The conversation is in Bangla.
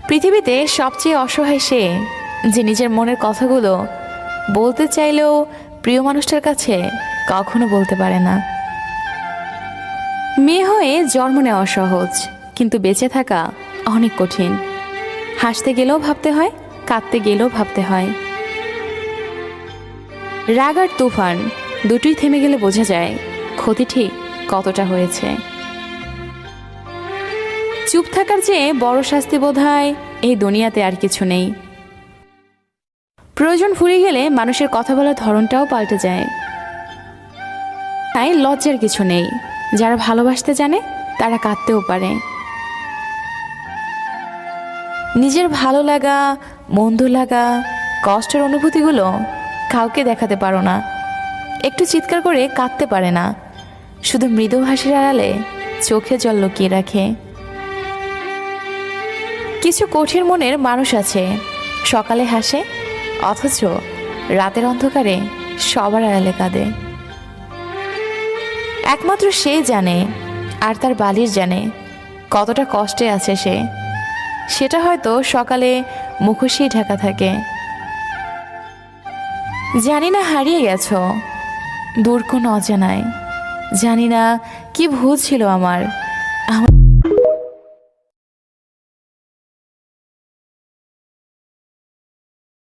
পৃথিবীতে সবচেয়ে অসহায় সে, যে নিজের মনের কথাগুলো বলতে চাইলেও প্রিয় মানুষটার কাছে কখনো বলতে পারে না। মেয়ে হয়ে জন্ম নেওয়া সহজ, কিন্তু বেঁচে থাকা অনেক কঠিন। হাসতে গেলেও ভাবতে হয়, কাঁদতে গেলেও ভাবতে হয়। রাগ আর তুফান দুটোই থেমে গেলে বোঝা যায় ক্ষতি ঠিক কতটা হয়েছে। চুপ থাকার চেয়ে বড় শাস্তি বোধহয় এই দুনিয়াতে আর কিছু নেই। প্রয়োজন ফুরিয়ে গেলে মানুষের কথা বলার ধরনটাও পাল্টে যায়। তাই লজ্জার কিছু নেই। যারা ভালোবাসতে জানে তারা কাঁদতেও পারে। নিজের ভালো লাগা, মন্দ লাগা, কষ্টের অনুভূতিগুলো কাউকে দেখাতে পারো না। একটু চিৎকার করে কাঁদতে পারে না, শুধু মৃদু হাসির আড়ালে চোখে জল লুকিয়ে রাখে। কিছু কঠিন মনের মানুষ আছে, সকালে হাসে অথচ রাতের অন্ধকারে সবার আড়ালে কাঁদে। একমাত্র সে জানে আর তার বালির জানে কতটা কষ্টে আছে সে। সেটা হয়তো সকালে মুখোশেই ঢাকা থাকে। জানি না হারিয়ে গেছো দূর কোনো অজানায়, জানি না কি ভুল ছিল আমার।